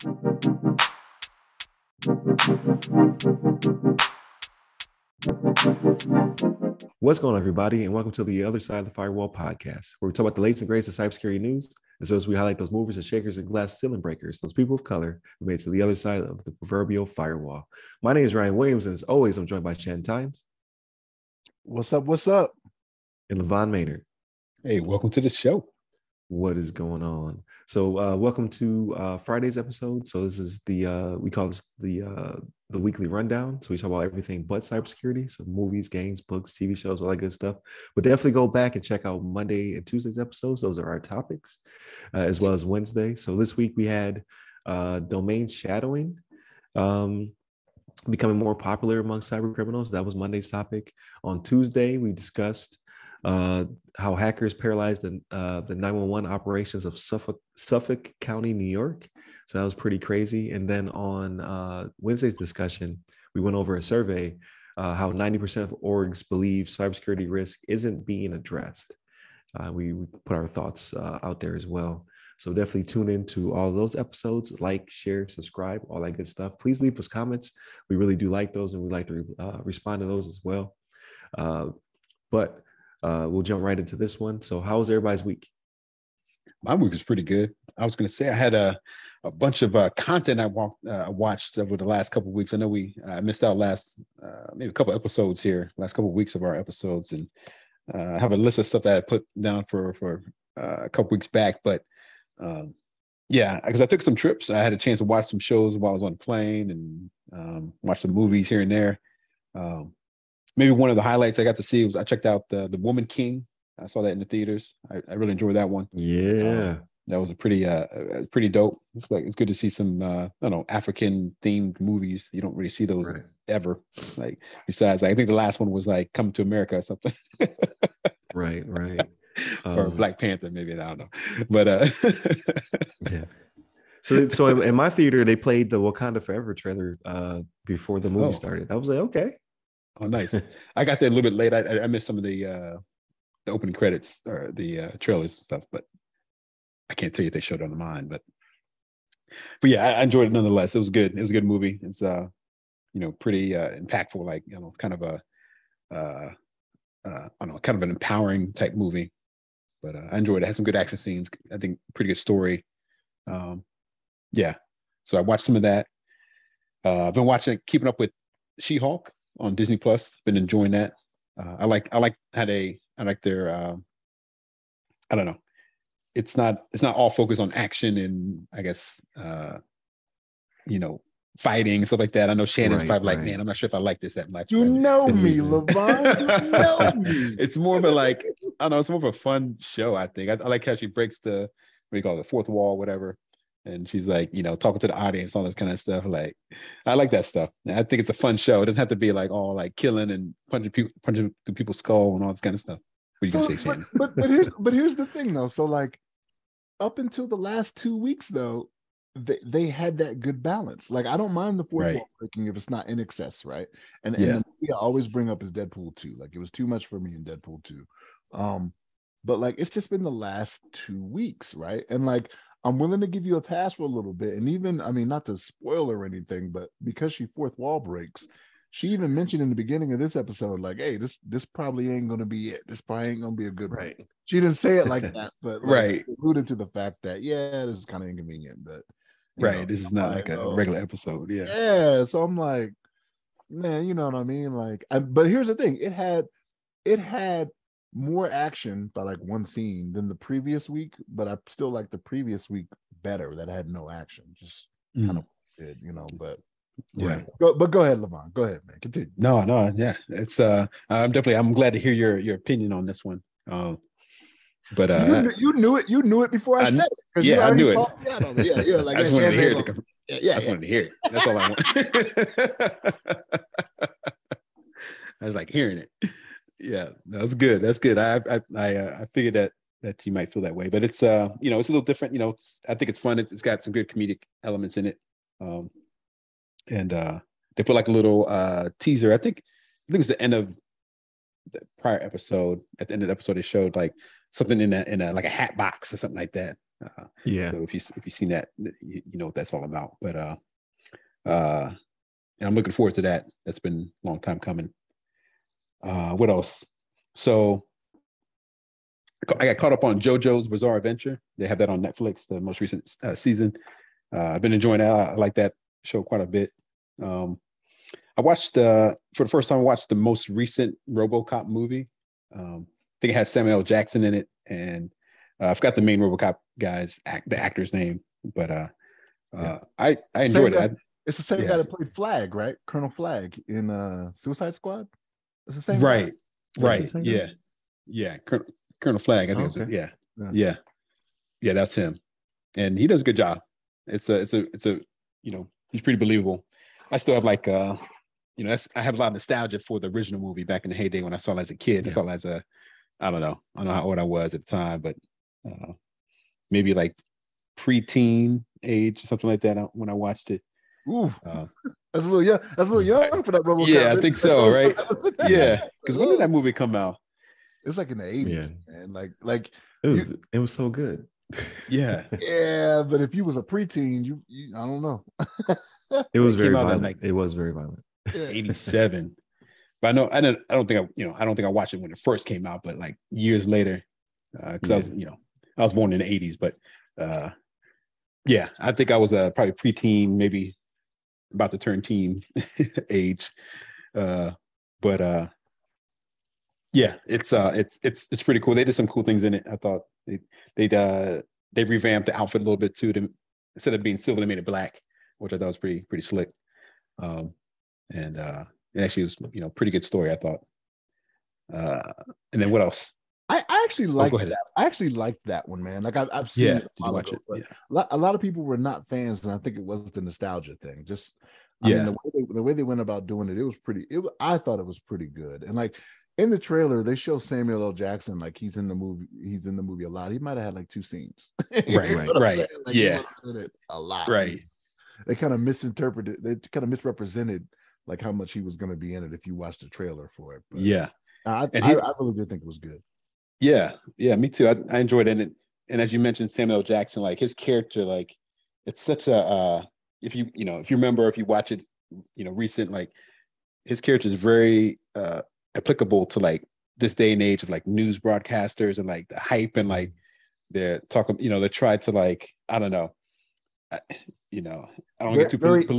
What's going on, everybody, and welcome to the Other Side of the Firewall podcast, where we talk about the latest and greatest of cybersecurity news, as well as we highlight those movers and shakers and glass ceiling breakers, those people of color who made it to the other side of the proverbial firewall. My name is Ryan Williams, and as always, I'm joined by Shannon Tynes. What's up? What's up? And LeVon Maynard. Hey, welcome to the show. What is going on? So welcome to Friday's episode. So this is we call this the weekly rundown. So we talk about everything but cybersecurity. So movies, games, books, TV shows, all that good stuff. But definitely go back and check out Monday and Tuesday's episodes. Those are our topics, as well as Wednesday. So this week we had domain shadowing becoming more popular among cyber criminals. That was Monday's topic. On Tuesday, we discussed how hackers paralyzed the 911 operations of Suffolk County, New York. So that was pretty crazy. And then on Wednesday's discussion, we went over a survey, how 90% of orgs believe cybersecurity risk isn't being addressed. We put our thoughts out there as well. So definitely tune into all of those episodes, like, share, subscribe, all that good stuff. Please leave us comments. We really do like those, and we like to respond to those as well. But we'll jump right into this one. So how was everybody's week? My week was pretty good. I was going to say I had a bunch of content I watched over the last couple of weeks. I know I missed out maybe a couple episodes here, last couple of weeks of our episodes, and I have a list of stuff that I put down for a couple weeks back. But yeah, because I took some trips. I had a chance to watch some shows while I was on the plane and watch some movies here and there. Maybe one of the highlights I got to see was I checked out the Woman King. I saw that in the theaters. I really enjoyed that one. Yeah, that was a pretty dope. It's good to see some African themed movies. You don't really see those ever. Like besides, I think the last one was like Coming to America or something. Right. Or Black Panther, maybe, I don't know. But yeah. So in my theater, they played the Wakanda Forever trailer before the movie started. I was like, okay. Oh, nice. I got there a little bit late. I missed some of the opening credits or the trailers and stuff, but I can't tell you if they showed it on mine. But yeah, I enjoyed it nonetheless. It was good. It was a good movie. It's pretty impactful, like kind of a kind of an empowering type movie. But I enjoyed it. It had some good action scenes. I think pretty good story. Yeah. So I watched some of that. I've been keeping up with She-Hulk on Disney Plus. Been enjoying that. I like their I don't know. It's not all focused on action and I guess fighting and stuff like that. I know Shannon's probably like, man, I'm not sure if I like this that much. You know me, LeVon. You know me. It's more of a I don't know, it's more of a fun show, I think. I like how she breaks the, what do you call it, the fourth wall, whatever. And she's like, talking to the audience, all this kind of stuff. Like, I like that stuff. I think it's a fun show. It doesn't have to be like all like killing and punching through people's skull and all this kind of stuff. What are you gonna say, Shannon? But here's the thing though. So like up until the last 2 weeks though, they had that good balance. Like I don't mind the fourth wall breaking if it's not in excess, right? And the movie I always bring up is Deadpool 2. Like it was too much for me in Deadpool 2. But like it's just been the last 2 weeks, right? And like I'm willing to give you a pass for a little bit. And even, I mean, not to spoil or anything, but because she fourth wall breaks, she even mentioned in the beginning of this episode, like, hey, this probably ain't going to be it. This probably ain't going to be a good one. She didn't say it like that, but like, alluded to the fact that, yeah, this is kind of inconvenient, but. This is not like a regular episode. Yeah. Yeah. So I'm like, man, you know what I mean? Like, but here's the thing. It had more action by like one scene than the previous week, but I still like the previous week better that had no action. Just kind of did, but yeah. But go ahead, LeVon. Go ahead, man. Continue. No, yeah. It's I'm glad to hear your opinion on this one. But you knew it before I said it. Yeah, I knew it. Yeah, like I just wanted to hear it. I wanted to hear it. That's all I want. I was like hearing it. Yeah, that's good. That's good. I figured that you might feel that way, but it's it's a little different. I think it's fun. It's got some good comedic elements in it, and they put like a little teaser. I think it's the end of the prior episode. At the end of the episode, they showed like something in a like a hat box or something like that. Yeah. So if you've seen that, you know what that's all about. But and I'm looking forward to that. That's been a long time coming. What else? So I got caught up on JoJo's Bizarre Adventure. They have that on Netflix, the most recent season. I've been enjoying that. I like that show quite a bit. I watched for the first time. I watched the most recent RoboCop movie. I think it has Samuel L. Jackson in it, and I forgot the main RoboCop guy's the actor's name, but I enjoyed it. It's the same guy that played Flag, right? Colonel Flag in Suicide Squad. It's the same right, guy. right, yeah. Colonel Flag. I think okay. Yeah. That's him, and he does a good job. It's a you know, he's pretty believable. I still have like you know, I have a lot of nostalgia for the original movie back in the heyday when I saw it as a kid. I saw it as I don't know how old I was at the time, but maybe like preteen age or something like that when I watched it. Ooh, that's a little young. That's a little young for that RoboCop. Yeah, I think so, right? Yeah, because when did that movie come out? It's like in the 80s, man. Like it was so good. Yeah, but if you was a preteen, you I don't know. It was very violent. Like, it was very violent. 87. But I don't think I watched it when it first came out, but like years later, because I was born in the 80s, but I think I was probably preteen, maybe about to turn teen age. It's pretty cool. They did some cool things in it. I thought they revamped the outfit a little bit too. Instead of being silver, they made it black, which I thought was pretty slick. And it actually was, pretty good story, I thought. And then what else? I actually liked that. I actually liked that one, man. Like I've seen it. Did you watch it? A lot of people were not fans, and I think it was the nostalgia thing. I mean, the way they went about doing it, it was pretty. I thought it was pretty good. And like in the trailer, they show Samuel L. Jackson like he's in the movie. He's in the movie a lot. He might have had like 2 scenes. Right. Like, he was in it a lot. Right. They kind of misinterpreted. They kind of misrepresented like how much he was going to be in it if you watched the trailer for it. But I really did think it was good. Yeah, me too. I enjoyed it, and as you mentioned, Samuel L. Jackson, like his character, like it's such a if you remember, if you watch it, recent, like his character is very applicable to like this day and age of like news broadcasters and like the hype and like they're talking, they try to like I don't know, I don't get too political.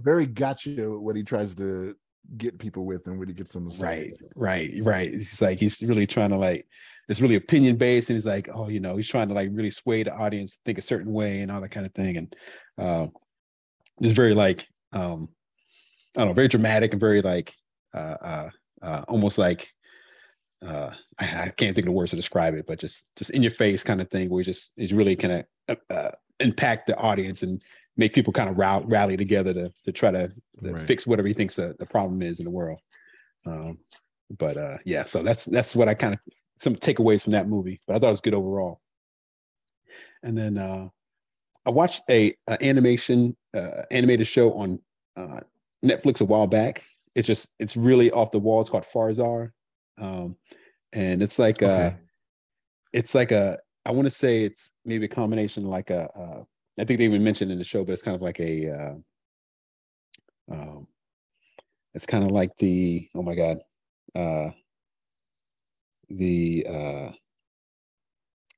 Very gotcha. What he tries to get people with and when he gets them to say. Right. It's like he's really trying to like it's really opinion based and he's like, he's trying to like really sway the audience to think a certain way and all that kind of thing. And just very like I don't know, very dramatic and very like almost like I can't think of the words to describe it, but just in your face kind of thing where he's really kind of impact the audience and make people kind of rally together to try to fix whatever he thinks the problem is in the world. So that's what I kind of some takeaways from that movie. But I thought it was good overall. And then I watched a animated show on Netflix a while back. It's really off the wall. It's called Farzar, and it's like I want to say it's maybe a combination like I think they even mentioned in the show, but it's kind of like it's kind of like the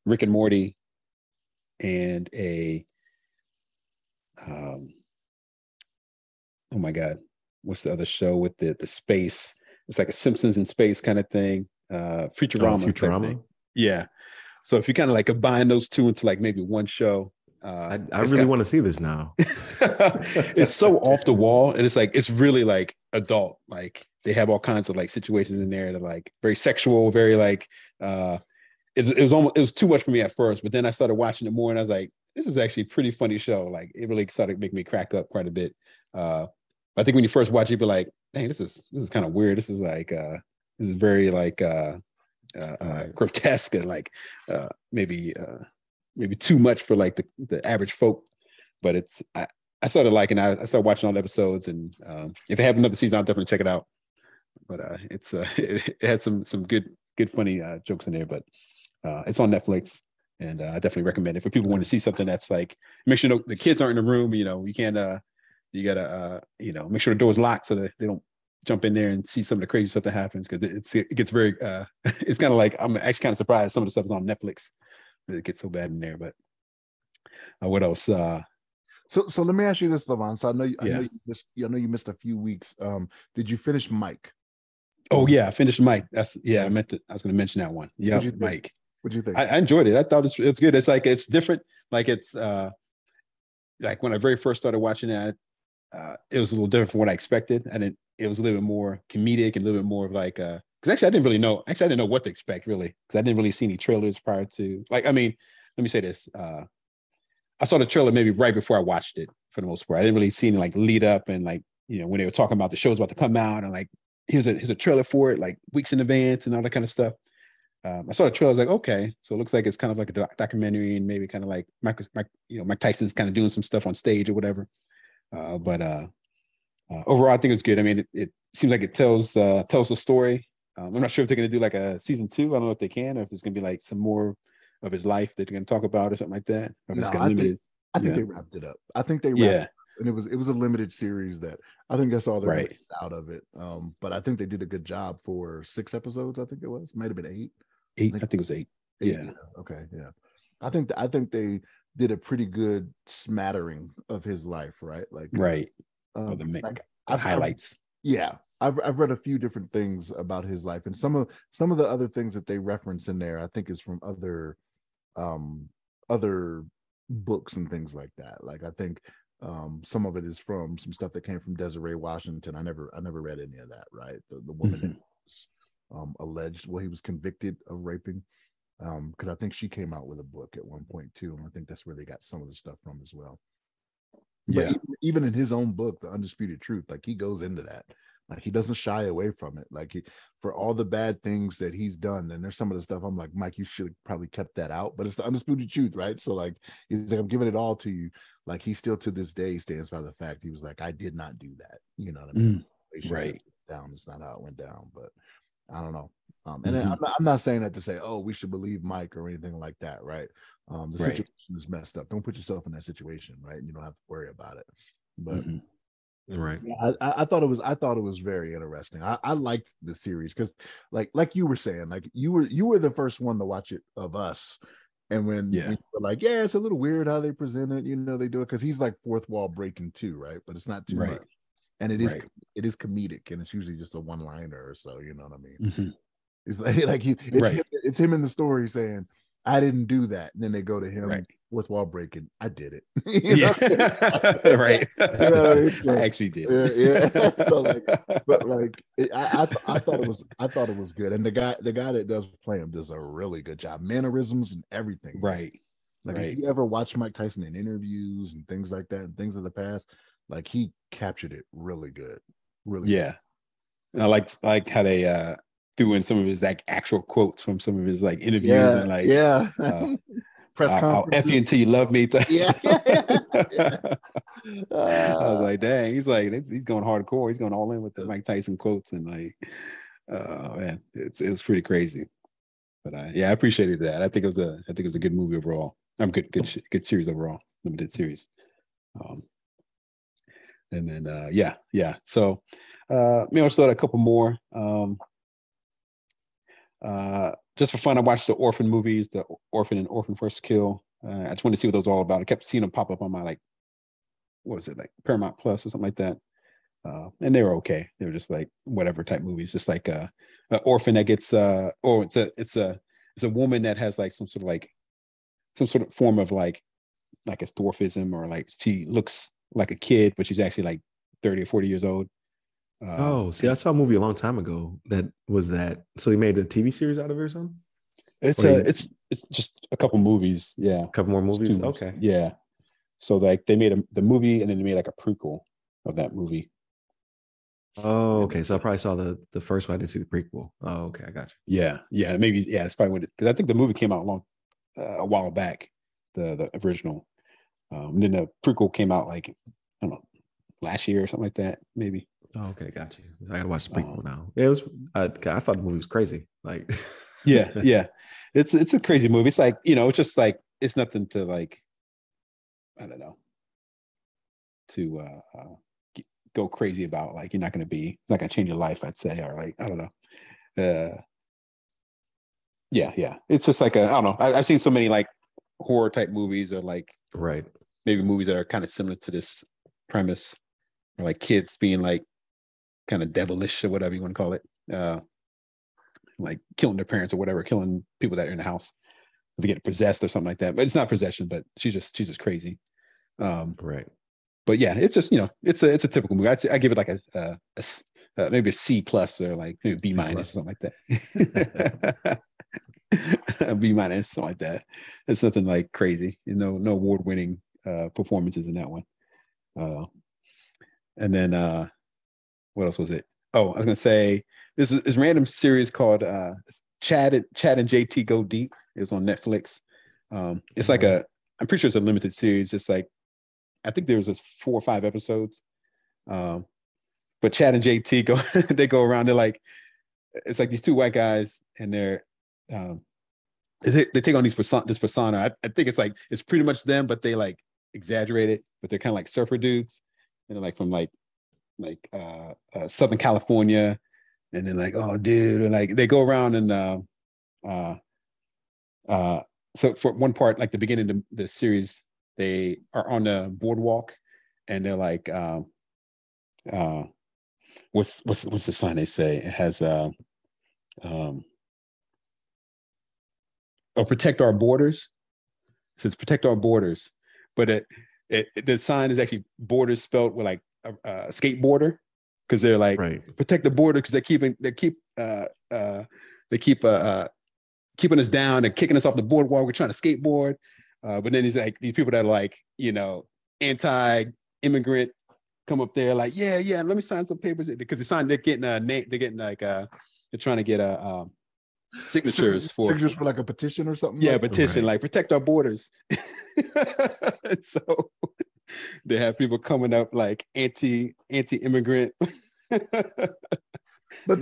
Rick and Morty and what's the other show with the space? It's like a Simpsons in space kind of thing. Futurama. Thing. Yeah. So if you kind of like combine those two into like maybe one show. I really want to see this now. It's so off the wall, and it's really like adult. Like they have all kinds of like situations in there that are like very sexual, very like it was too much for me at first, but then I started watching it more, and I was like, this is actually a pretty funny show. Like it really started making me crack up quite a bit. I think when you first watch it, you'd be like, dang, this is kind of weird. This is like this is very like grotesque and like maybe too much for like the average folk, but I started liking it. I started watching all the episodes, and if they have another season, I'll definitely check it out. But it had some good funny jokes in there, but it's on Netflix. And I definitely recommend it for people who want to see something that's like, make sure the kids aren't in the room. You can't, you gotta, make sure the door's locked so that they don't jump in there and see some of the crazy stuff that happens, because it gets very, it's kind of like, I'm actually kind of surprised some of the stuff is on Netflix. It gets so bad in there. But what else? So let me ask you this, LeVon. So I know you missed a few weeks. Did you finish Mike? Oh yeah, I finished Mike. I was going to mention that one. Yeah, Mike. What'd you think? I enjoyed it. I thought it's good. It's like, it's different. Like it's like when I very first started watching it, it was a little different from what I expected. And it was a little bit more comedic and a little bit more of like, because actually I didn't know what to expect really, because I didn't really see any trailers prior to, like, I mean, let me say this. I saw the trailer maybe right before I watched it for the most part. I didn't really see any like lead up, and like, when they were talking about the show's about to come out and like, here's a trailer for it, like weeks in advance and all that kind of stuff. I saw the trailer. I was like, okay, so it looks like it's kind of like a documentary, and maybe kind of like Mike Tyson's kind of doing some stuff on stage or whatever. But overall, I think it's good. I mean, it seems like it tells the story. I'm not sure if they're going to do like a season 2. I don't know if they can, or if there's going to be like some more of his life that they're going to talk about or something like that. Or no, I think they wrapped it up. I think they wrapped it up. And it was a limited series that I think that's all they're going to get out of it. But I think they did a good job for 6 episodes. I think it was, might have been 8. I think it was 8. Yeah. Okay. Yeah. I think they did a pretty good smattering of his life, right? Like the highlights. I've read a few different things about his life, and some of the other things that they reference in there, I think, is from other books and things like that. Like I think some of it is from some stuff that came from Desiree Washington. I never read any of that. Right, the woman that was alleged, he was convicted of raping. Because I think she came out with a book at one point too, and I think that's where they got some of the stuff from as well. But even in his own book, The Undisputed Truth, like he goes into that. Like he doesn't shy away from it. Like for all the bad things that he's done, and there's some of the stuff I'm like, Mike, you should have probably kept that out. But it's the undisputed truth, right? So like he's like, I'm giving it all to you. Like he still to this day stands by the fact he was like, I did not do that. You know what I mean? Right. Down. It's not how it went down, but I don't know. And I'm not saying that to say, oh, we should believe Mike or anything like that, right? The situation is messed up. Don't put yourself in that situation, right? And you don't have to worry about it. But right, I thought it was very interesting. I liked the series because, like you were saying, like you were the first one to watch it of us. And when we were like, it's a little weird how they present it, they do it because he's like fourth wall breaking too, right? But it's not too much. And it is comedic, and it's usually just a one-liner or so. You know what I mean? It's it's him in the story saying, "I didn't do that," and then they go to him fourth wall breaking. I did it. Right. I actually did. So I thought it was good, and the guy that does play him does a really good job, mannerisms and everything. Right. Like if you ever watch Mike Tyson in interviews and things like that, and things of the past. Like he captured it really good, really. Yeah, good. And I like how they threw in some of his like actual quotes from some of his like interviews and like press conference. I'll F you until you love me. I was like, dang, he's going hardcore. He's going all in with the Mike Tyson quotes and like, man, it was pretty crazy. But I appreciated that. I think it was a good movie overall. Good series overall, limited series. And then so maybe I'll start a couple more. Just for fun, I watched the Orphan movies, the Orphan and Orphan First Kill. I just wanted to see what those were all about. I kept seeing them pop up on my like Paramount Plus or something like that. And they were okay. They were just like whatever type movies, just like an orphan that gets it's a woman that has like some sort of form of like a dwarfism, or like she looks like a kid, but she's actually like 30 or 40 years old. I saw a movie a long time ago that was that. So he made a TV series out of it or something? It's just a couple movies. Yeah. A couple more movies? Okay. Yeah. So like they made the movie, and then they made like a prequel of that movie. Oh, okay. So I probably saw the first one. I didn't see the prequel. Oh, okay. I got you. Yeah. Maybe, it's probably because I think the movie came out a while back, the original. And then the prequel came out like, I don't know, last year or something like that, maybe. Oh, okay, got you. I gotta watch the prequel now. It was. I thought the movie was crazy. Like, yeah. it's a crazy movie. It's like, it's just like, it's nothing to like, I don't know, to go crazy about. Like, it's not gonna change your life, I'd say, or like, I don't know. Yeah. It's just like I don't know. I've seen so many like horror type movies, or like Right. maybe movies that are kind of similar to this premise, or like kids being like kind of devilish or whatever you want to call it, like killing their parents or whatever, killing people that are in the house. They get possessed or something like that. But it's not possession, but she's just crazy. Right. But yeah, it's just, it's a typical movie. I give it like maybe a C plus, or like maybe B minus, something like that. A B minus, something like that. It's nothing like crazy. No award winning performances in that one. And then what else was it? Oh, I was gonna say this random series called Chad and JT Go Deep. It was on Netflix. It's like I'm pretty sure it's a limited series. It's like, I think there's just 4 or 5 episodes. But Chad and JT they go around. They're like, it's like these 2 white guys, and they take on this persona. I think it's pretty much them, but they like exaggerate it. But they're kind of like surfer dudes, and they're like from like Southern California, and then like, oh dude, and like they go around and so for one part, like the beginning of the series, they are on the boardwalk, and they're like, what's the sign they say? It has protect our borders. It says protect our borders, but the sign is actually borders spelled with like a skateboarder, because they're like, protect the border, because they keep keeping us down and kicking us off the boardwalk. We're trying to skateboard, but then he's like, these people that are like, anti-immigrant come up there like, yeah, let me sign some papers, because they're getting a name, they're trying to get signatures for like a petition or something. Yeah, petition, like protect our borders. So they have people coming up like anti-immigrant. But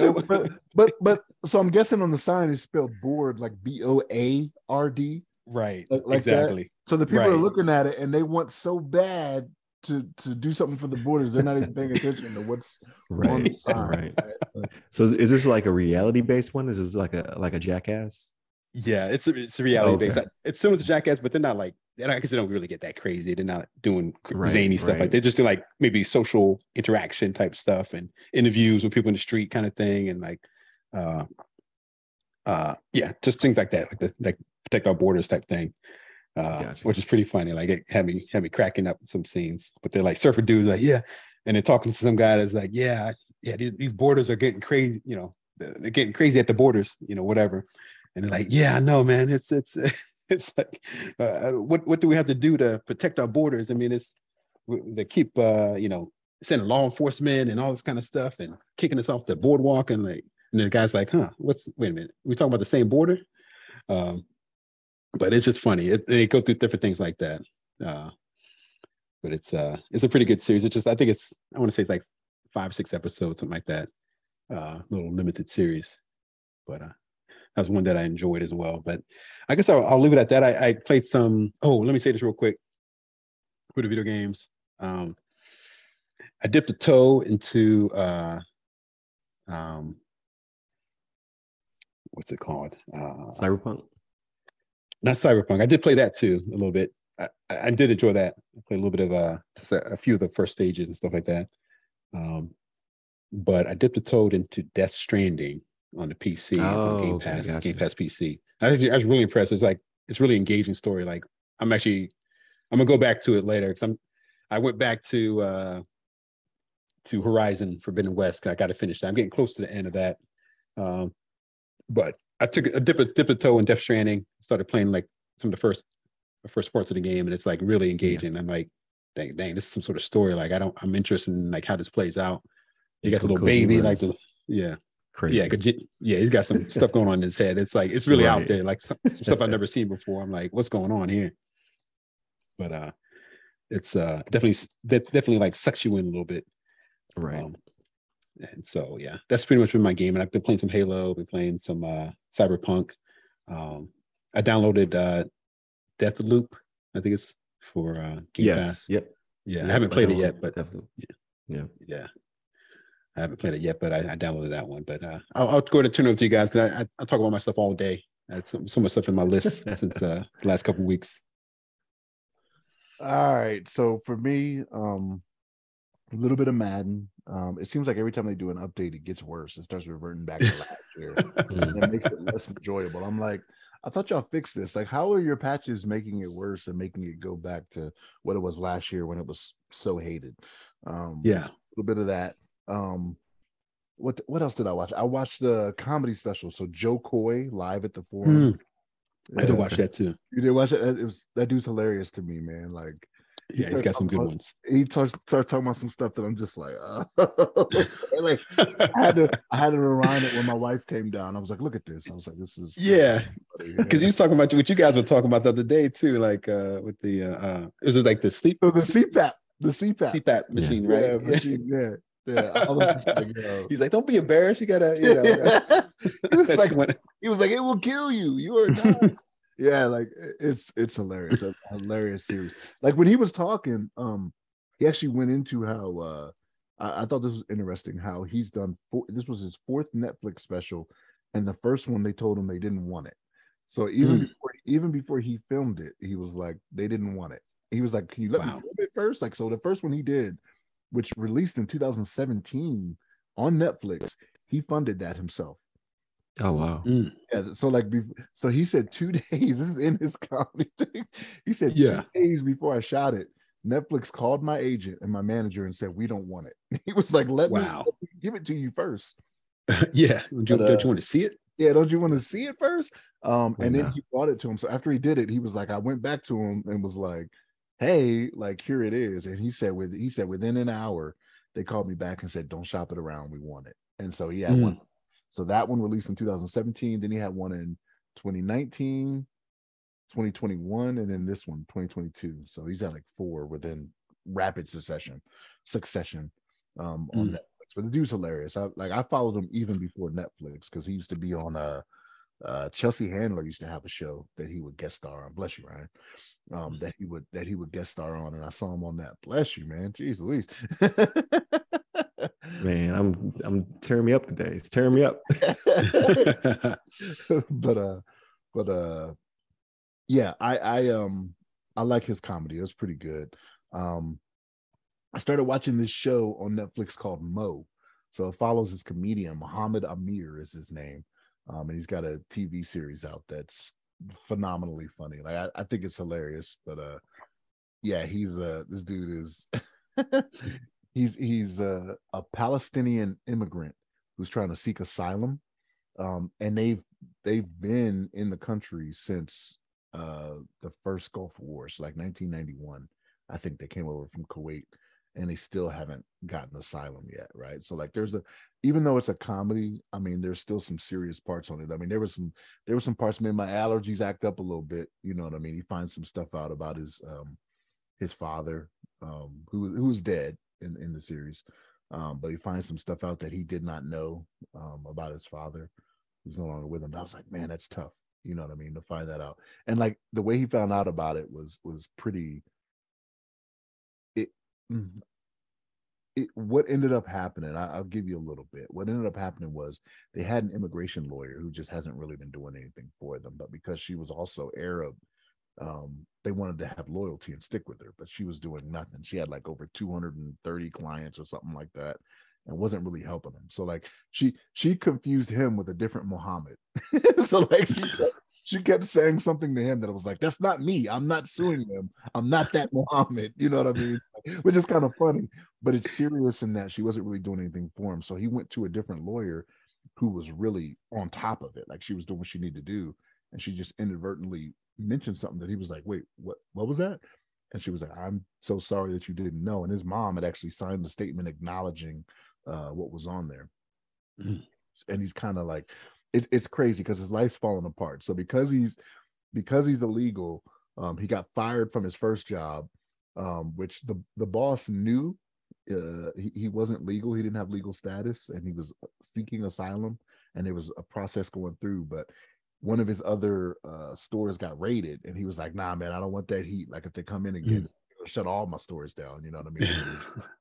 so I'm guessing on the sign is spelled board like BOARD. Right. Like exactly. That. So the people are looking at it and they want so bad to do something for the borders. They're not even paying attention to what's on the sign. Right. So is this like a reality based one? Is this like a Jackass? Yeah, it's a reality based. It's similar to Jackass, but they're not like, I guess they don't really get that crazy. They're not doing zany stuff. Like they just do like maybe social interaction type stuff and interviews with people in the street kind of thing, and like just things like that, like protect our borders type thing. Gotcha. Which is pretty funny. Like it had me cracking up in some scenes. But they're like surfer dudes, like, yeah, and they're talking to some guy that's like, yeah, these borders are getting crazy. They're getting crazy at the borders. Whatever. And they're like, yeah, I know, man. It's like, what do we have to do to protect our borders? I mean, they keep sending law enforcement and all this kind of stuff and kicking us off the boardwalk, and the guy's like, wait a minute, we talking about the same border? But it's just funny. They go through different things like that. But it's a pretty good series. It's just, I want to say it's like 5 or 6 episodes, something like that. Little limited series. But that's one that I enjoyed as well. But I guess I'll leave it at that. I played some. Oh, let me say this real quick. For the video games, I dipped a toe into what's it called? Cyberpunk. Not Cyberpunk. I did play that too a little bit. I did enjoy that. I played a little bit of just a few of the first stages and stuff like that. But I dipped a toe into Death Stranding on the PC. On Game Pass. Gotcha. Game Pass PC. I was really impressed. It's really engaging story. Like I'm gonna go back to it later, because I went back to Horizon Forbidden West. I got to finish that. I'm getting close to the end of that. But I took a dip a toe in Death Stranding. Started playing like some of the first parts of the game, and it's like really engaging. Yeah. I'm like, dang, this is some sort of story. Like I'm interested in like how this plays out. You got the little baby, like crazy. Yeah, he's got some stuff going on in his head. It's like it's really out there, like some stuff I've never seen before. I'm like, what's going on here? But it's definitely like sucks you in a little bit. Right. And so yeah, that's pretty much been my game. And I've been playing some Halo, been playing some Cyberpunk. I downloaded Deathloop. I think it's for Game Pass. Yep. Yeah, I haven't played it yet, but definitely. Yeah. I haven't played it yet, but I downloaded that one. But I'll go ahead and turn it over to you guys because I talk about my stuff all day. I have so much stuff in my list since the last couple of weeks. All right, so for me, a little bit of Madden. It seems like every time they do an update, it gets worse. It starts reverting back to last year, and it makes it less enjoyable. I'm like, I thought y'all fixed this. Like, how are your patches making it worse and making it go back to what it was last year when it was so hated? Yeah, a little bit of that. What else did I watch? I watched the comedy special. So Joe Coy live at the Forum. I did watch that too. You did watch it? It was, that dude's hilarious to me, man. Like, yeah, he's got some good ones. He starts talking about some stuff that I'm just like, like I had to rewind it when my wife came down. I was like, look at this. I was like, this is because he was talking about what you guys were talking about the other day too, like with the is it like the sleep? So the CPAP machine, right? Yeah, machine, yeah. I was just like, he's like, don't be embarrassed. You gotta, he was like, it will kill you. You are not. Yeah, like it's hilarious. A hilarious series. Like when he was talking, he actually went into how I thought this was interesting how he's done this was his fourth Netflix special, and the first one they told him they didn't want it. So even before he filmed it, he was like, they didn't want it. He was like, can you let me film it first? Like, so the first one he did, which released in 2017 on Netflix, he funded that himself. Oh wow. Yeah, so like so he said 2 days, this is in his comedy thing. He said 2 days before I shot it, Netflix called my agent and my manager and said, we don't want it. He was like, let me give it to you first. Don't you want to see it? Yeah, don't you want to see it first? And then he brought it to him. So after he did it, he was like, I went back to him and was like, hey, like here it is. And he said within an hour, they called me back and said, don't shop it around, we want it. And so he had one. So that one released in 2017. Then he had one in 2019, 2021, and then this one, 2022. So he's had like 4 within rapid succession on Netflix. But the dude's hilarious. I followed him even before Netflix because he used to be on Chelsea Handler used to have a show that he would guest star on. Bless you, Ryan. That he would guest star on, and I saw him on that. Bless you, man. Jeez Louise. Man, I'm tearing me up today. It's tearing me up. but yeah, I like his comedy. It was pretty good. I started watching this show on Netflix called Mo. So it follows this comedian, Muhammad Amir is his name. And he's got a TV series out that's phenomenally funny. Like I think it's hilarious. But yeah, he's this dude is he's a Palestinian immigrant who's trying to seek asylum. And they've been in the country since the first Gulf War, so like 1991. I think they came over from Kuwait, and they still haven't gotten asylum yet, right? So like even though it's a comedy, I mean, there's still some serious parts on it. I mean, there was some parts made my allergies act up a little bit, you know what I mean? He finds some stuff out about his father, who was dead in the series. But he finds some stuff out that he did not know about his father, who's no longer with him. I was like, man, that's tough. You know what I mean? To find that out. And like the way he found out about it was pretty. What ended up happening, I'll give you a little bit. What ended up happening was they had an immigration lawyer who just hasn't really been doing anything for them. But because she was also Arab, they wanted to have loyalty and stick with her, but she was doing nothing. She had like over 230 clients or something like that, and wasn't really helping them. So like she confused him with a different Muhammad. So like she kept saying something to him that was like, that's not me. I'm not suing them. I'm not that Muhammad. You know what I mean? Which is kind of funny, but it's serious in that she wasn't really doing anything for him. So he went to a different lawyer who was really on top of it. Like she was doing what she needed to do. And she just inadvertently mentioned something that he was like, wait, what was that? And she was like, I'm so sorry that you didn't know. And his mom had actually signed a statement acknowledging what was on there. And he's kind of like, it's crazy because his life's falling apart. So because he's illegal, he got fired from his first job, which the boss knew he wasn't legal. He didn't have legal status, and he was seeking asylum, and there was a process going through. But one of his other stores got raided, and he was like, "Nah, man, I don't want that heat. Like if they come in again, shut all my stores down." You know what I mean?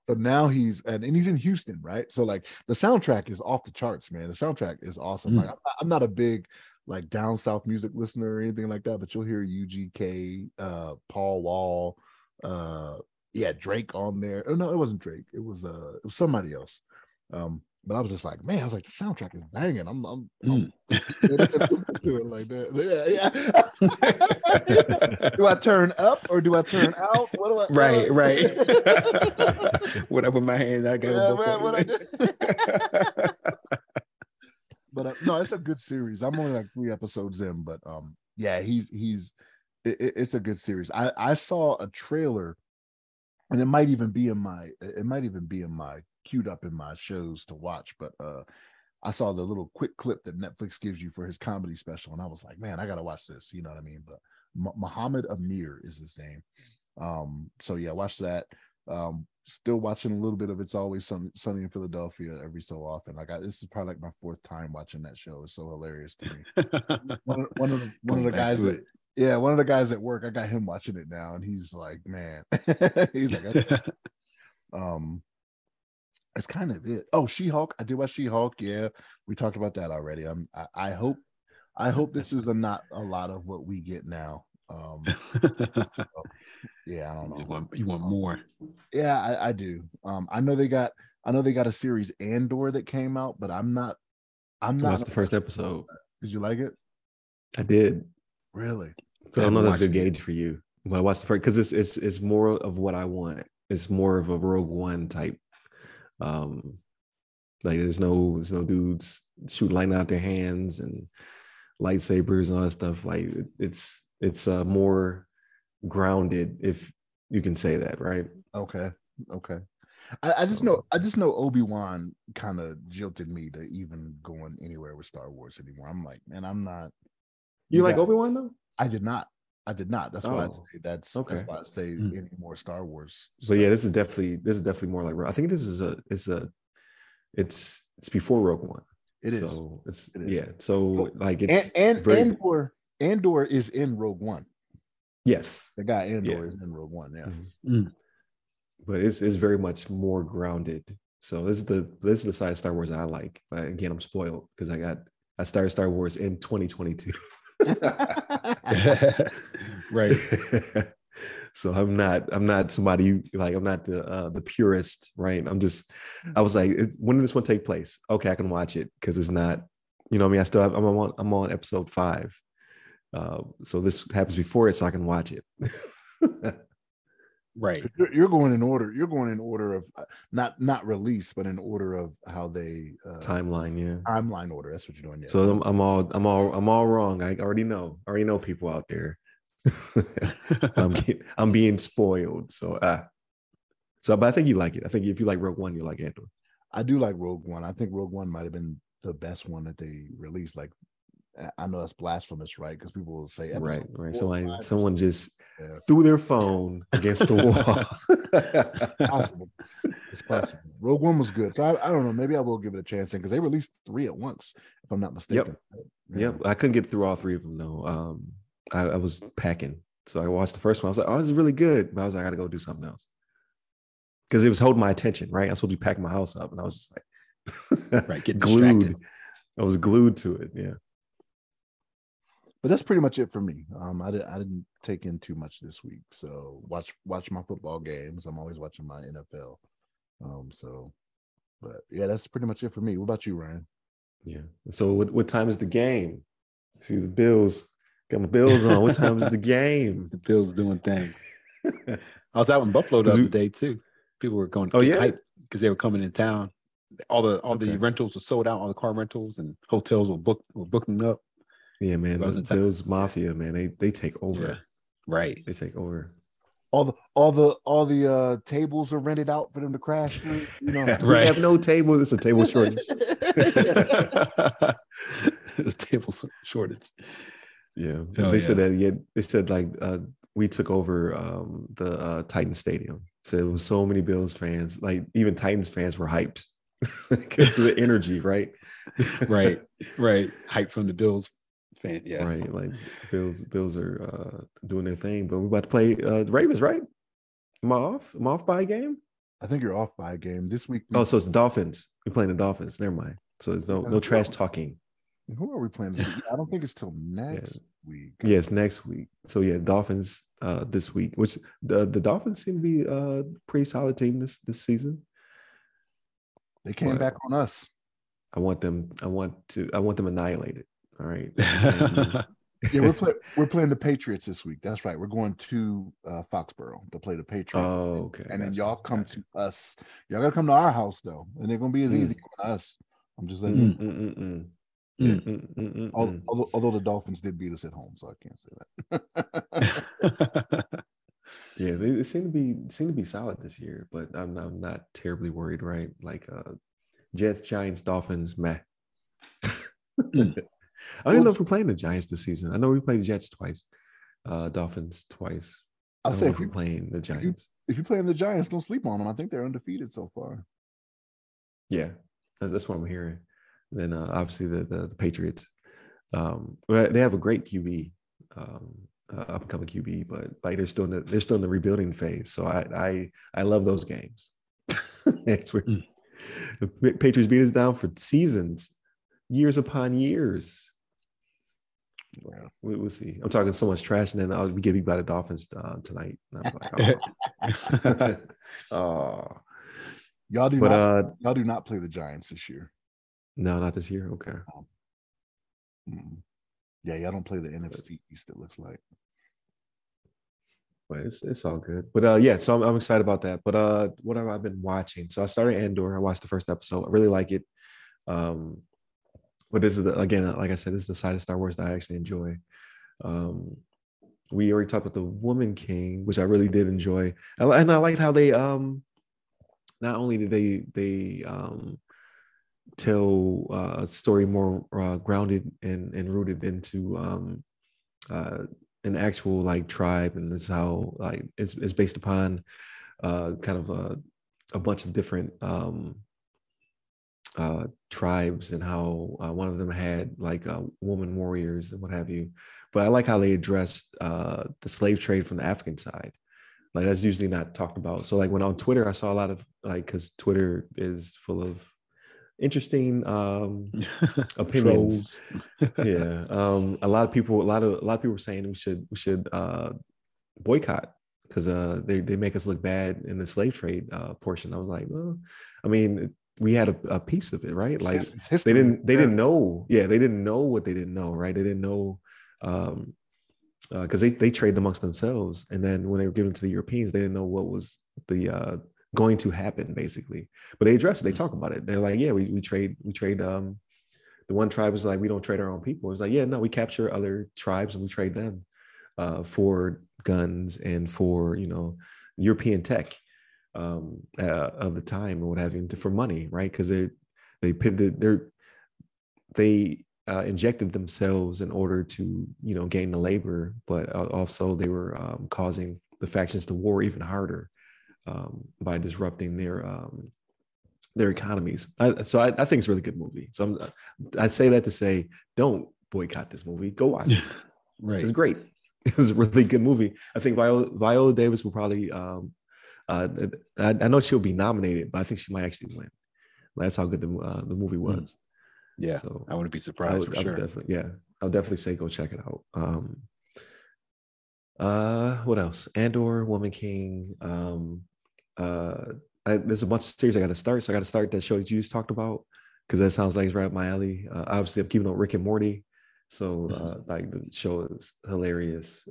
But now he's in Houston, right? So like the soundtrack is off the charts, man. The soundtrack is awesome. Like I'm not a big like down south music listener or anything like that, but you'll hear UGK, Paul Wall, Drake on there. Oh no, it wasn't Drake. It was somebody else. But I was just like, man, I was like, the soundtrack is banging. I'm to it like that. Yeah. Do I turn up or do I turn out? What do I? Right. What up with my hands? I got But no, it's a good series. I'm only like 3 episodes in, but it's a good series. I saw a trailer, and it might even be in my queued up in my shows to watch, but I saw the little quick clip that Netflix gives you for his comedy special, and I was like, man, I gotta watch this. You know what I mean? But Muhammad Amir is his name. So yeah, watch that. Still watching a little bit of It's Always Sunny in Philadelphia every so often. This is probably like my 4th time watching that show. It's so hilarious to me. one of the guys that, one of the guys at work, I got him watching it now, and he's like, man, he's like, that's kind of it. Oh, She-Hulk. I did watch She-Hulk. Yeah, we talked about that already. I hope this is not a lot of what we get now. Yeah, I don't know. You want more? Yeah, I do. I know they got a series Andor that came out, but I'm not. Watched the first episode. Did you like it? I did. Really? So I don't know that's a good gauge for you. When I watched the first, because it's more of what I want. It's more of a Rogue One type. Like there's no dudes shooting lightning out their hands and lightsabers and all that stuff. Like it's more grounded, if you can say that, right? Okay. I just know Obi-Wan kind of jilted me to even going anywhere with Star Wars anymore. I'm like, man, I'm not. You like Obi-Wan though? I did not. That's why that's why I say any more Star Wars. But yeah, this is definitely more like, I think this is it's before Rogue One. It is. So So like it's Andor is in Rogue One. Yes, the guy Andor is in Rogue One. Yeah, but it's very much more grounded. So this is the side of Star Wars I like. But again, I'm spoiled because I started Star Wars in 2022. Right. So I'm not somebody like, I'm not the purist, right? I was like, when did this one take place? Okay, I can watch it because it's not, you know what I mean? I'm on episode 5. So this happens before it, so I can watch it. Right. You're going in order. You're going in order of not release, but in order of how they timeline. Yeah, timeline order. That's what you're doing. Yeah. So I'm all wrong. I already know people out there. I'm being spoiled. So but I think you like it. I think if you like Rogue One, you like Andor. I do like Rogue One. I think Rogue One might have been the best one that they released. Like, I know that's blasphemous, right? Because people will say right. Someone just threw their phone against the wall. Possible. It's possible. Rogue One was good. So I don't know. Maybe I will give it a chance because they released 3 at once, if I'm not mistaken. Yep. I couldn't get through all 3 of them though. I was packing, so I watched the first one. I was like, "Oh, this is really good," but I was like, "I got to go do something else," because it was holding my attention. Right, I was supposed to be packing my house up, and I was just like, getting glued. Distracted. I was glued to it. Yeah. But that's pretty much it for me. I didn't take in too much this week. So watch my football games. I'm always watching my NFL. But yeah, that's pretty much it for me. What about you, Ryan? Yeah. So what time is the game? See the Bills. Got my Bills on. What time is the game? The Bills doing things. I was out in Buffalo the other day too. People were going hype because they were coming in town. All the rentals were sold out. All the car rentals and hotels were booking up. Yeah, man. The Bills Mafia, man. They take over. Yeah. Right. They take over. All the tables are rented out for them to crash through. You know, right. We have no table. It's a table shortage. The table shortage. Yeah. They said that. Yeah. They said like we took over the Titans Stadium. So there was so many Bills fans. Like even Titans fans were hyped because of the energy. Right. Right. Hype from the Bills fan. Yeah. Right. Like Bills are doing their thing, but we're about to play the Ravens, right? Am I off? Am I off by a game? I think you're off by a game this week. Oh, so it's the Dolphins. We're playing the Dolphins. Never mind. So there's no trash talking. Who are we playing this week? I don't think it's till next week. Yes, next week. So yeah, Dolphins this week, which the Dolphins seem to be a pretty solid team this season. They came back on us. I want them annihilated. All right. Yeah, we're playing the Patriots this week. That's right. We're going to Foxborough to play the Patriots. Oh, okay. And then y'all come to us. Y'all gotta come to our house though, and they're gonna be as easy coming to us. I'm just letting you. Although the Dolphins did beat us at home, so I can't say that. Yeah, they seem to be solid this year, but I'm not terribly worried, right? Like Jets, Giants, Dolphins, meh. I don't even know if we're playing the Giants this season. I know we played the Jets twice, Dolphins twice. I'll say if we're playing the Giants. If you're playing the Giants, don't sleep on them. I think they're undefeated so far. Yeah, that's what I'm hearing. Then obviously the Patriots. They have a great QB, upcoming QB, but like they're still in the rebuilding phase. So I love those games. It's where the Patriots beat us down for seasons, years upon years. Yeah, we'll see. I'm talking so much trash, and then I'll get beat by the Dolphins tonight. And I'm like, oh. Y'all do not play the Giants this year. No, not this year. Okay. Yeah, y'all don't play the NFC East. It looks like. But it's all good. But yeah, so I'm excited about that. But what have I been watching? So I started Andor. I watched the first episode. I really like it. But this is again, like I said, this is the side of Star Wars that I actually enjoy. We already talked about the Woman King, which I really did enjoy, and I liked how they not only did they tell a story more grounded and rooted into an actual like tribe, and this is how like it's based upon kind of a bunch of different tribes, and how one of them had like woman warriors and what have you. But I like how they addressed the slave trade from the African side. Like that's usually not talked about. So like when on Twitter, I saw a lot of like, because Twitter is full of interesting opinions. Yeah, a lot of people were saying we should boycott because they make us look bad in the slave trade portion. I was like, well, I mean, we had a piece of it, right? Like they didn't know. Yeah, they didn't know what they didn't know, right? They didn't know because they traded amongst themselves, and then when they were given to the Europeans, they didn't know what was the going to happen, basically. But they address it. They talk about it. They're like, yeah, we trade. The one tribe was like, we don't trade our own people. It's like, yeah, no, we capture other tribes and we trade them for guns and for European tech of the time or what have you, for money, right? Because they pivoted. They injected themselves in order to gain the labor, but also they were causing the factions to war even harder by disrupting their economies. So I think it's a really good movie. So I say that to say, don't boycott this movie. Go watch it. Right, it's great. It's a really good movie. I think Viola Davis will probably. I know she'll be nominated, but I think she might actually win. That's how good the movie was. Yeah, so I wouldn't be surprised for sure. I'll definitely say go check it out. What else? Andor, Woman King. There's a bunch of series I got to start. So I got to start that show that you just talked about, because that sounds like it's right up my alley. Obviously, I'm keeping up Rick and Morty, so like the show is hilarious.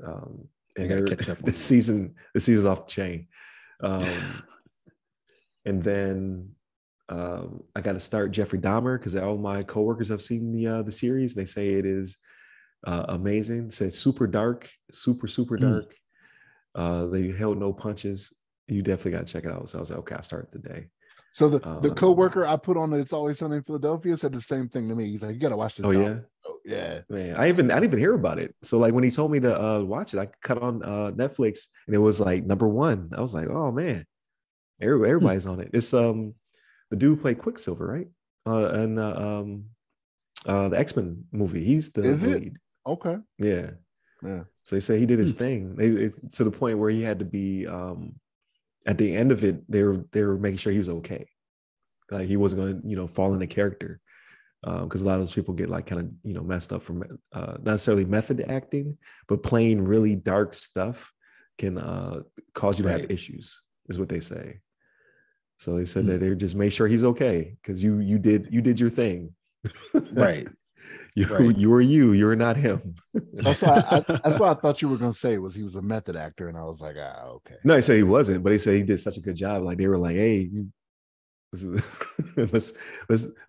And this season's off the chain. And then I got to start Jeffrey Dahmer, because all my coworkers have seen the series. They say it is amazing. They say super dark, super dark. They held no punches. You definitely got to check it out. So I was like, okay, I'll start today. So the coworker I put on It's Always Sunny in Philadelphia said the same thing to me. He's like, you got to watch this. Oh, yeah? Oh, yeah. Man, I didn't even hear about it. So like when he told me to watch it, I cut on Netflix and it was like #1. I was like, oh man, everybody's on it. It's the dude who played Quicksilver, right? And the X-Men movie. He's the lead. Okay. Yeah. Yeah. So they say he did his thing. It's to the point where he had to be at the end of it, they were making sure he was okay. Like he wasn't going to, fall into character. Because a lot of those people get like kind of, messed up from not necessarily method acting, but playing really dark stuff can cause you to have issues, is what they say. So they said that they just made sure he's okay because you did your thing. Right. You were you. You're not him. So that's why I thought you were going to say was he was a method actor, and I was like, okay. No, I say he wasn't, but they say he did such a good job. Like they were like, hey, let's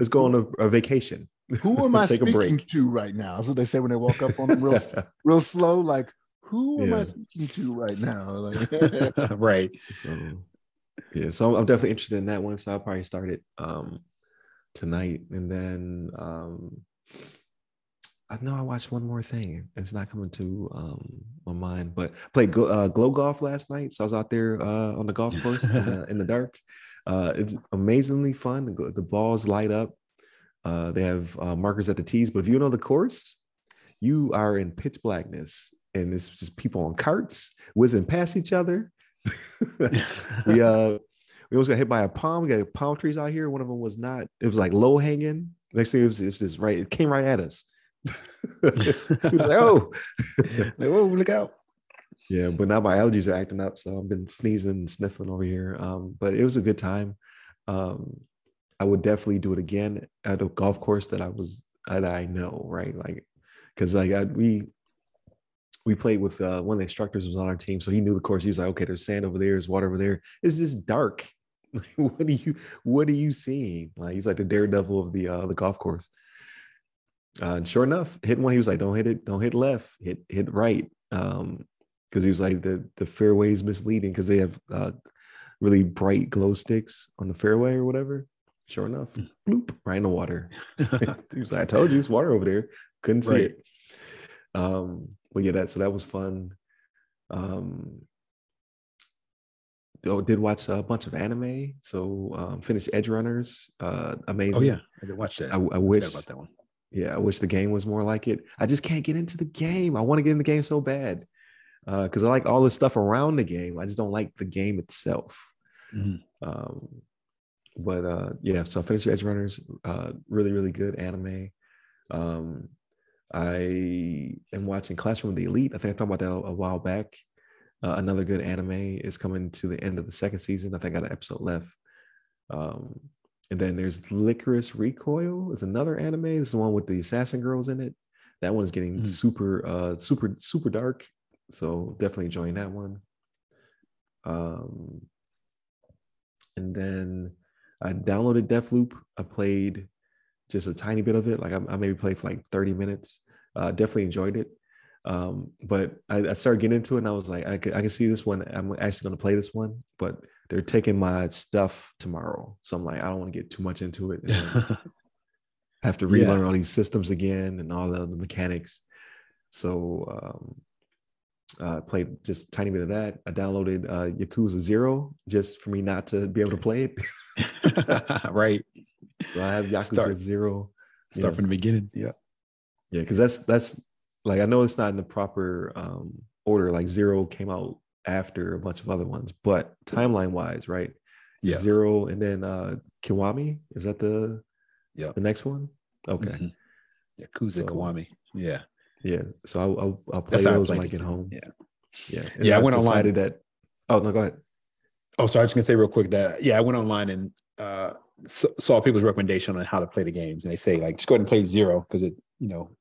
go on a vacation. Who am I speaking to right now? That's what they say when they walk up on them real slow. Like, who am I speaking to right now? Like, right. So I'm definitely interested in that one. So I'll probably start it tonight, and then I know I watched one more thing. It's not coming to my mind, but I played glow golf last night. So I was out there on the golf course in the dark. It's amazingly fun. The balls light up. They have markers at the tees, but if you know the course, you are in pitch blackness, and it's just people on carts whizzing past each other. We almost got hit by a palm. We got palm trees out here. One of them was not. It was like low hanging. Next thing it was just right. It came right at us. Like, oh, whoa, look out. Yeah, but now my allergies are acting up, so I've been sneezing and sniffling over here. But it was a good time. I would definitely do it again at a golf course that I know, right? Like, because like we played with one of the instructors was on our team, so he knew the course. He was like, okay, there's sand over there, there's water over there. It's just dark. What are you seeing? Like he's like the daredevil of the golf course. And sure enough, hitting one, he was like, don't hit left, hit right. Because he was like the fairway is misleading because they have really bright glow sticks on the fairway or whatever. Sure enough, bloop, right in the water. He was like, I told you it's water over there. Couldn't see it. But yeah, that was fun. Did watch a bunch of anime. So finished Edge Runners. Amazing. Oh yeah, I did watch that. I wish about that one. Yeah, I wish the game was more like it. I just can't get into the game. I want to get in the game so bad because I like all the stuff around the game. I just don't like the game itself. But yeah, so I finished Edge Runners. Really, really good anime. I am watching Classroom of the Elite. I think I talked about that a while back. Another good anime is coming to the end of the second season. I think I got an episode left. And then there's Licorice Recoil. It's another anime. It's the one with the assassin girls in it. That one's getting super dark. So definitely enjoying that one. And then I downloaded Deathloop. I played just a tiny bit of it. Like I maybe played for like 30 minutes. Definitely enjoyed it. But I started getting into it and I was like, I can see this one. I'm actually going to play this one, but they're taking my stuff tomorrow. So I'm like, I don't want to get too much into it. And have to relearn all these systems again and all the mechanics. So I played just a tiny bit of that. I downloaded Yakuza 0 just for me not to be able to play it. Right. So I have Yakuza 0. Start from the beginning. Yeah. Yeah, because that's like, I know it's not in the proper order. Like 0 came out after a bunch of other ones, but timeline wise, right? Yeah. 0 and then Kiwami, is that the next one? Okay. Yakuza Kiwami. Yeah. Yeah. So I'll play those when I get home. Yeah. And I went online. Oh no, go ahead. Oh, sorry. I was gonna say real quick that I went online and saw people's recommendation on how to play the games, and they say like just go ahead and play 0 because it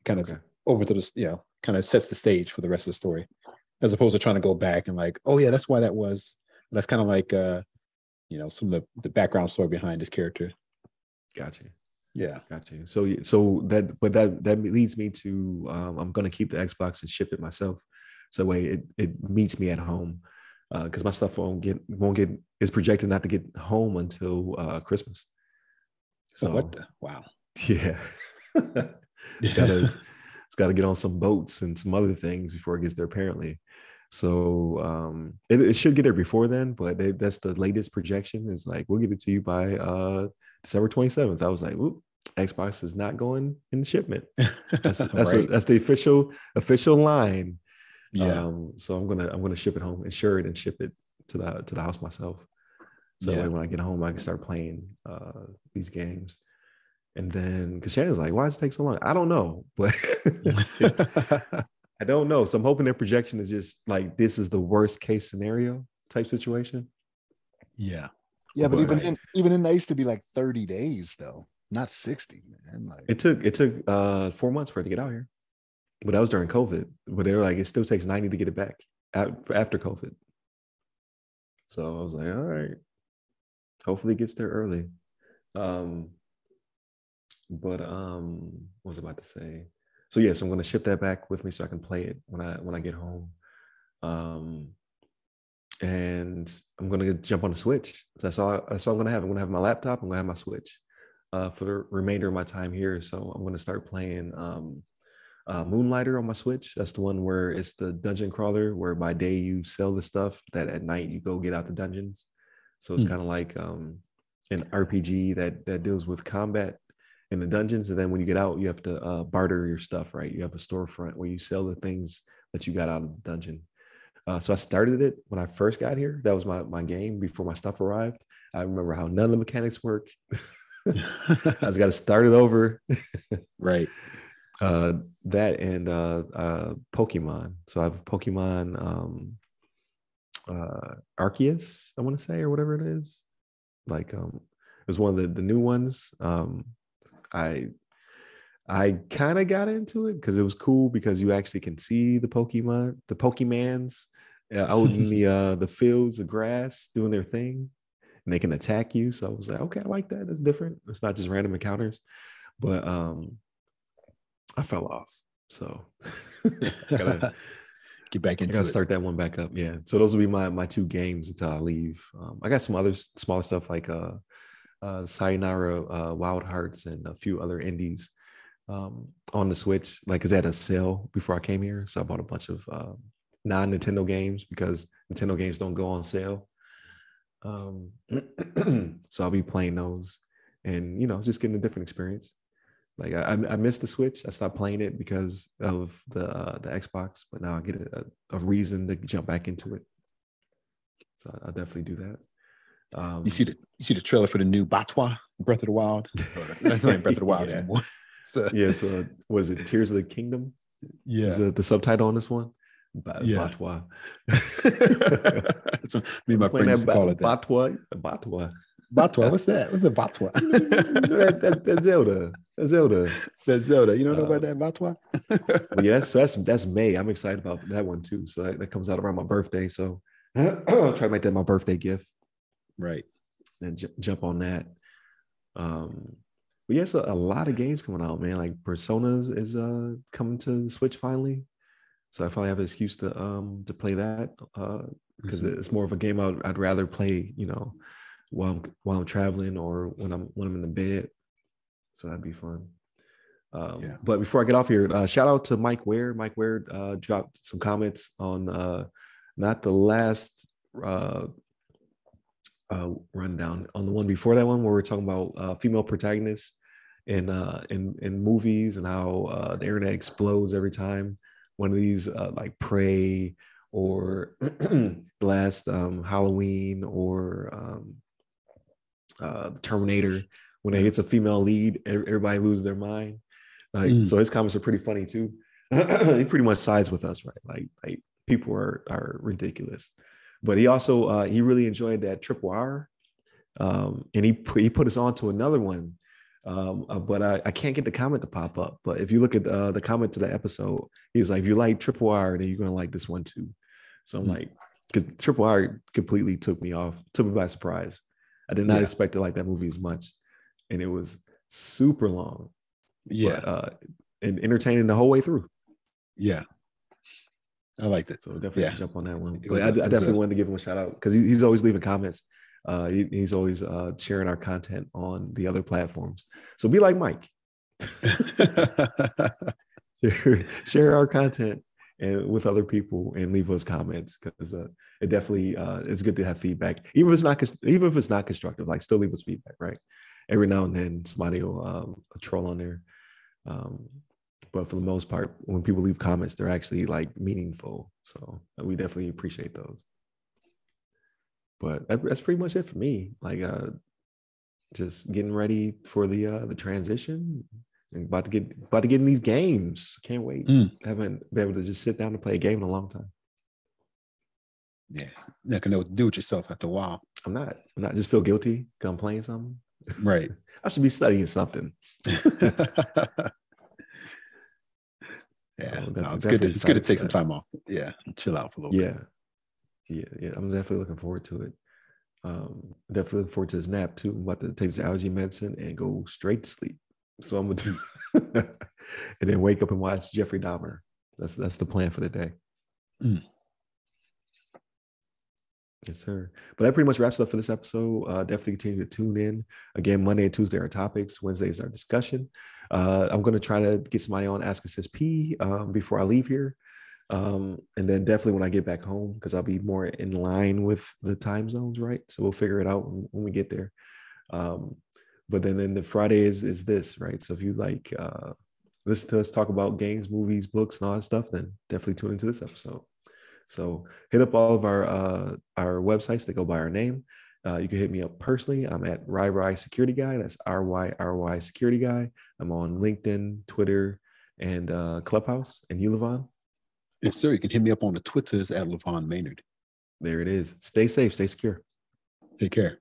kind of over to the kind of sets the stage for the rest of the story, as opposed to trying to go back and like, oh yeah, that's why that was. That's kind of like some of the background story behind this character. Gotcha. Yeah. Gotcha. So that leads me to I'm gonna keep the Xbox and ship it myself. So way it meets me at home. Because my stuff won't get is projected not to get home until Christmas. So wow. Yeah. It's gotta get on some boats and some other things before it gets there, apparently. So it should get there before then, but that's the latest projection. Is like we'll get it to you by December 27th. I was like, whoop, Xbox is not going in shipment. That's Right. that's the official line. Yeah. So I'm gonna ship it home, insure it, and ship it to the house myself. So that way when I get home, I can start playing these games. And then, because Shannon's like, why does it take so long? I don't know, but I don't know. So I'm hoping their projection is just like, this is the worst case scenario type situation. Yeah. Yeah, but even in, they used to be like 30 days though, not 60, man. Like it took 4 months for it to get out here, but that was during COVID. But they were like, it still takes 90 to get it back after COVID. So I was like, all right, hopefully it gets there early. But what was I about to say? So yes, I'm going to ship that back with me so I can play it when I get home. And I'm going to jump on the Switch. So that's all I'm going to have. I'm going to have my laptop. I'm going to have my Switch for the remainder of my time here. So I'm going to start playing Moonlighter on my Switch. That's the one where it's the dungeon crawler, where by day you sell the stuff, that at night you go get out the dungeons. So it's kind of like an RPG that deals with combat in the dungeons, and then when you get out, you have to barter your stuff, right? You have a storefront where you sell the things that you got out of the dungeon. So I started it when I first got here. That was my game before my stuff arrived. I remember how none of the mechanics work. I just got to start it over. Right. That and Pokemon. So I have Pokemon Arceus, I want to say, or whatever it is. Like it was one of the new ones. I kind of got into it because it was cool, because you actually can see the Pokemans out in the fields of grass doing their thing, and they can attack you. So I was like, okay, I like that. That's different. It's not just random encounters. But I fell off. So I gotta get back into it. I gotta start that one back up. Yeah. So those will be my two games until I leave. I got some other smaller stuff like Sayonara Wild Hearts and a few other indies on the Switch, like, because they had a sale before I came here. So I bought a bunch of non-Nintendo games, because Nintendo games don't go on sale. So I'll be playing those and, just getting a different experience. Like I missed the Switch. I stopped playing it because of the Xbox, but now I get a reason to jump back into it. So I'll definitely do that. You see the trailer for the new Batwa, Breath of the Wild? That's not Breath of the Wild anymore. So was it Tears of the Kingdom? Yeah. Is the subtitle on this one? Batwa. That's what me and my friends used to call it that. Batwa. Batwa. What's that? What's a Batwa? That's Zelda. That's Zelda. You don't know about that Batwa? Well, yeah, that's May. I'm excited about that one too. So that comes out around my birthday. So I'll try to make that my birthday gift. Right. And jump on that. But yes, a lot of games coming out, man. Like Personas is coming to the Switch finally. So I finally have an excuse to play that because it's more of a game I'd rather play, while I'm traveling or when I'm in the bed. So that'd be fun. But before I get off here, shout out to Mike Ware. Mike Ware dropped some comments on not the last rundown, on the one before that one, where we're talking about female protagonists in movies and how the internet explodes every time one of these like Prey or the last Halloween or Terminator, when it hits a female lead, everybody loses their mind. So his comments are pretty funny too. He pretty much sides with us, right? Like people are ridiculous. But he also he really enjoyed that Triple R, and he put us on to another one. But I can't get the comment to pop up. But if you look at the comment to the episode, he's like, if you like Triple R, then you're gonna like this one too. So I'm like, because Triple R completely took me by surprise. I did not expect to like that movie as much, and it was super long. But, and entertaining the whole way through. Yeah, I liked it. So definitely jump on that one. But I definitely wanted to give him a shout out because he's always leaving comments. He's always sharing our content on the other platforms. So be like Mike. share our content and with other people and leave us comments, because it definitely it's good to have feedback, even if it's not constructive. Like, still leave us feedback, right? every now and then somebody will troll on there. But for the most part, when people leave comments, they're actually like meaningful. So we definitely appreciate those. But that's pretty much it for me. Like just getting ready for the transition and about to get in these games. Can't wait. Haven't been able to just sit down and play a game in a long time. Yeah, you're not gonna know what to do with yourself after a while. I'm not just feel guilty because I'm playing something. Right. I should be studying something. Yeah, so no, it's good. It's good to take some time off. Yeah, chill out for a little bit. Yeah. I'm definitely looking forward to it. Definitely looking forward to this nap too. I'm about to take this allergy medicine and go straight to sleep. So I'm gonna do, and then wake up and watch Jeffrey Dahmer. That's the plan for the day. Yes, sir. But that pretty much wraps up for this episode. Definitely continue to tune in. Again, Monday and Tuesday are topics. Wednesday is our discussion. I'm going to try to get somebody on Ask Us SP before I leave here. And then definitely when I get back home, because I'll be more in line with the time zones, right? So we'll figure it out when we get there. But then the Friday is this, right? So if you like listen to us talk about games, movies, books, and all that stuff, then definitely tune into this episode. So hit up all of our websites that go by our name. You can hit me up personally. I'm at RY Security Guy. That's RY Security Guy. I'm on LinkedIn, Twitter, and Clubhouse. And you, LeVon? Yes, sir. You can hit me up on the Twitters at LeVon Maynard. There it is. Stay safe. Stay secure. Take care.